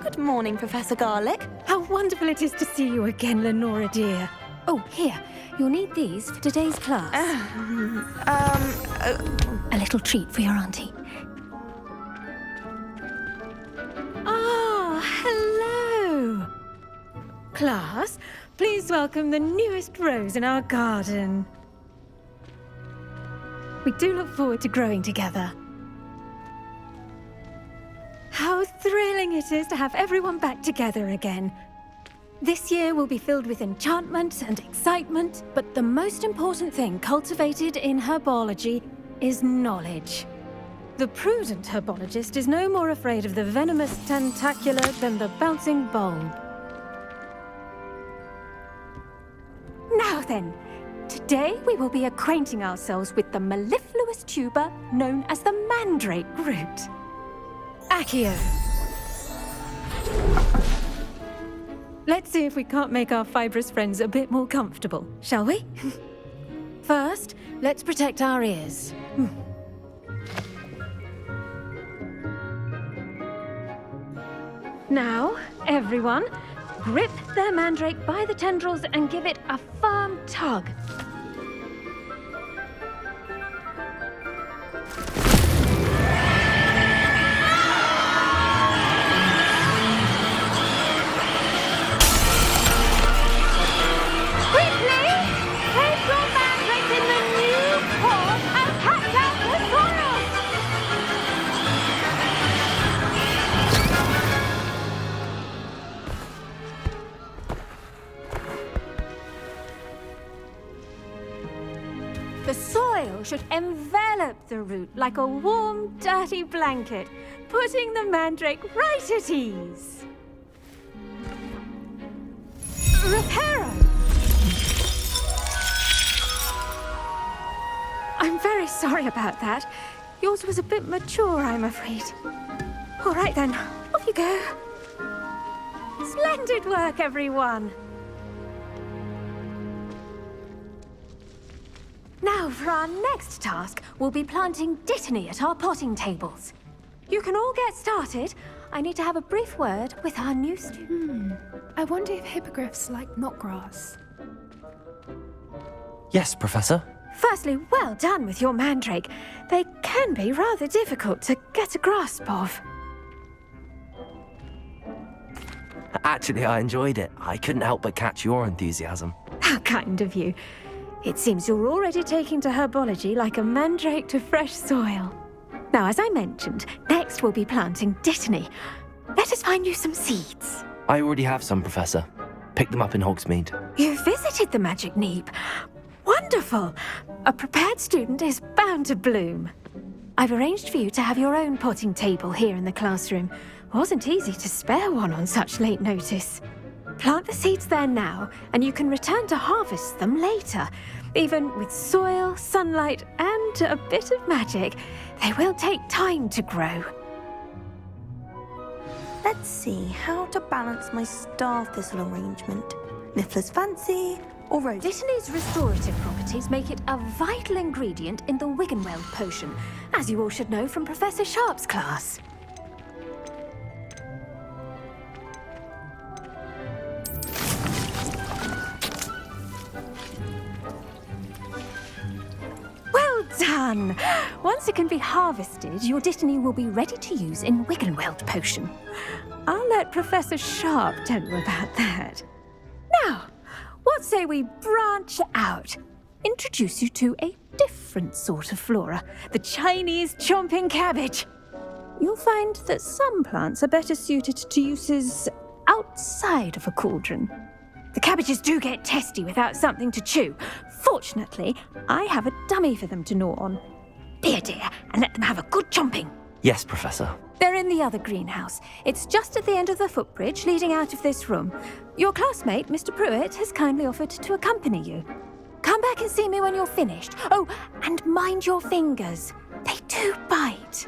Good morning, Professor Garlic. How wonderful it is to see you again, Lenora dear. Oh, here. You'll need these for today's class. A little treat for your auntie. Ah, hello. Class, please welcome the newest rose in our garden. We do look forward to growing together. How thrilling it is to have everyone back together again. This year will be filled with enchantment and excitement, but the most important thing cultivated in herbology is knowledge. The prudent herbologist is no more afraid of the venomous tentacula than the bouncing bulb. Now then, today we will be acquainting ourselves with the mellifluous tuber known as the mandrake root. Accio. Let's see if we can't make our fibrous friends a bit more comfortable, shall we? First, let's protect our ears. Now, everyone, grip their mandrake by the tendrils and give it a firm tug. The soil should envelop the root like a warm, dirty blanket, putting the mandrake right at ease. Reparo! I'm very sorry about that. Yours was a bit mature, I'm afraid. All right then, off you go. Splendid work, everyone. Now, for our next task, we'll be planting dittany at our potting tables. You can all get started. I need to have a brief word with our new student. I wonder if hippogriffs like knotgrass. Yes, Professor. Firstly, well done with your mandrake. They can be rather difficult to get a grasp of. Actually, I enjoyed it. I couldn't help but catch your enthusiasm. How kind of you. It seems you're already taking to herbology like a mandrake to fresh soil. Now, as I mentioned, next we'll be planting dittany. Let us find you some seeds. I already have some, Professor. Picked them up in Hogsmeade. You visited the Magic Neep. Wonderful! A prepared student is bound to bloom. I've arranged for you to have your own potting table here in the classroom. Wasn't easy to spare one on such late notice. Plant the seeds there now, and you can return to harvest them later. Even with soil, sunlight, and a bit of magic, they will take time to grow. Let's see how to balance my star thistle arrangement. Niffler's fancy or rose? Dittany's restorative properties make it a vital ingredient in the Wiggenweld potion, as you all should know from Professor Sharp's class. Well done! Once it can be harvested, your dittany will be ready to use in Wiggenweld potion. I'll let Professor Sharp tell you about that. Now, what say we branch out? Introduce you to a different sort of flora, the Chinese chomping cabbage. You'll find that some plants are better suited to uses outside of a cauldron. The cabbages do get testy without something to chew. Fortunately, I have a dummy for them to gnaw on. Be a dear and let them have a good chomping. Yes, Professor. They're in the other greenhouse. It's just at the end of the footbridge leading out of this room. Your classmate, Mr. Pruitt, has kindly offered to accompany you. Come back and see me when you're finished. Oh, and mind your fingers. They do bite.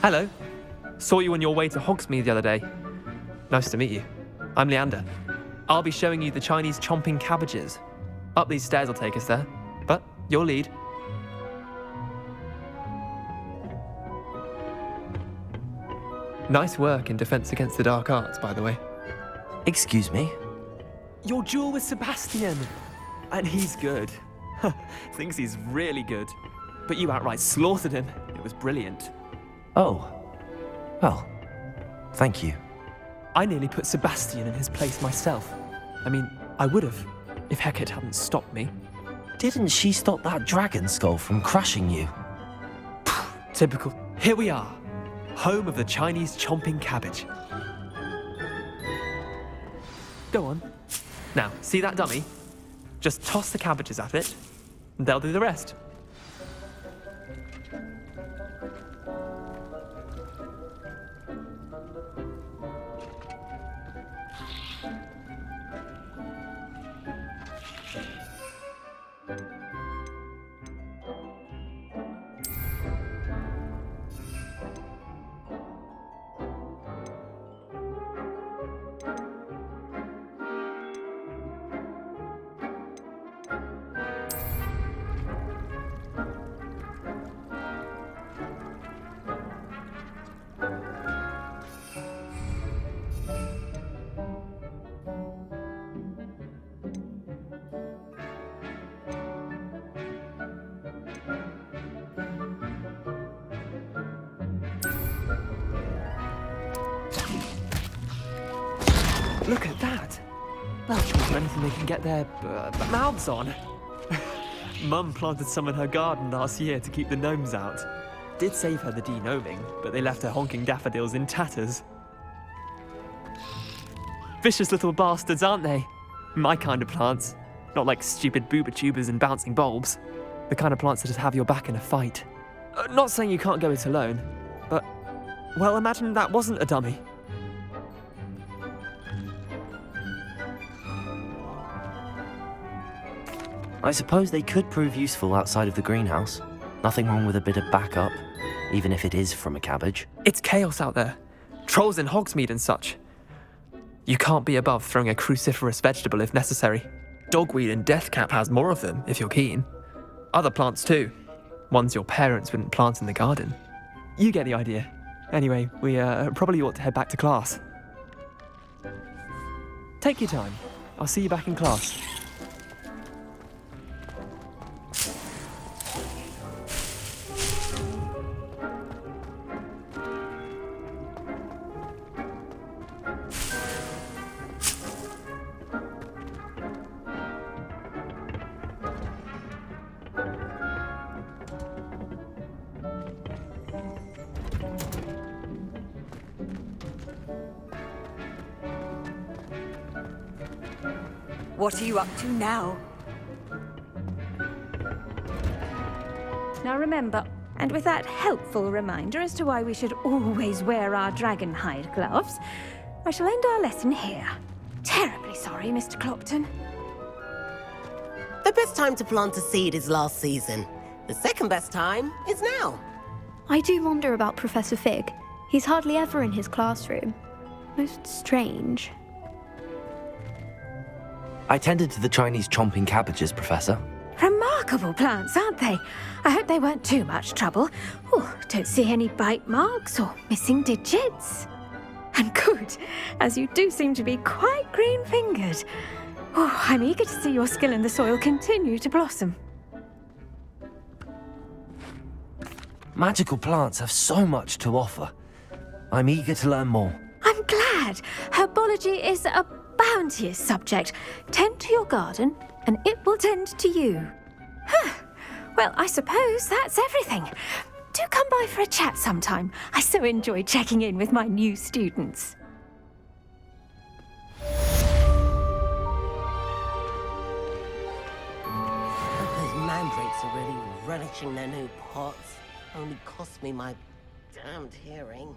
Hello. Saw you on your way to Hogsmeade the other day. Nice to meet you. I'm Leander. I'll be showing you the Chinese chomping cabbages. Up these stairs will take us there. But your lead. Nice work in Defense Against the Dark Arts, by the way. Excuse me? Your duel with Sebastian! And he's good. Thinks he's really good. But you outright slaughtered him. It was brilliant. Oh. Well, thank you. I nearly put Sebastian in his place myself. I mean, I would have, if Hecate hadn't stopped me. Didn't she stop that dragon skull from crushing you? Typical. Here we are. Home of the Chinese chomping cabbage. Go on. Now, see that dummy? Just toss the cabbages at it, and they'll do the rest. Look at that! That'll show them anything they can get their mouths on. Mum planted some in her garden last year to keep the gnomes out. Did save her the de-gnoming, but they left her honking daffodils in tatters. Vicious little bastards, aren't they? My kind of plants. Not like stupid booba tubers and bouncing bulbs. The kind of plants that'd have your back in a fight. Not saying you can't go it alone, but, well, imagine that wasn't a dummy. I suppose they could prove useful outside of the greenhouse. Nothing wrong with a bit of backup, even if it is from a cabbage. It's chaos out there. Trolls in Hogsmeade and such. You can't be above throwing a cruciferous vegetable if necessary. Dogweed and deathcap has more of them, if you're keen. Other plants too. Ones your parents wouldn't plant in the garden. You get the idea. Anyway, we probably ought to head back to class. Take your time. I'll see you back in class. What are you up to now? Now remember, and with that helpful reminder as to why we should always wear our dragon hide gloves, I shall end our lesson here. Terribly sorry, Mr. Clopton. The best time to plant a seed is last season. The second best time is now. I do wonder about Professor Fig. He's hardly ever in his classroom. Most strange. I tended to the Chinese chomping cabbages, Professor. Remarkable plants, aren't they? I hope they weren't too much trouble. Oh, don't see any bite marks or missing digits. And good, as you do seem to be quite green-fingered. Oh, I'm eager to see your skill in the soil continue to blossom. Magical plants have so much to offer. I'm eager to learn more. I'm glad. Herbology is a bounteous subject. Tend to your garden, and it will tend to you. Well, I suppose that's everything. Do come by for a chat sometime. I so enjoy checking in with my new students. Those mandrakes are really relishing their new pots. Only cost me my damned hearing.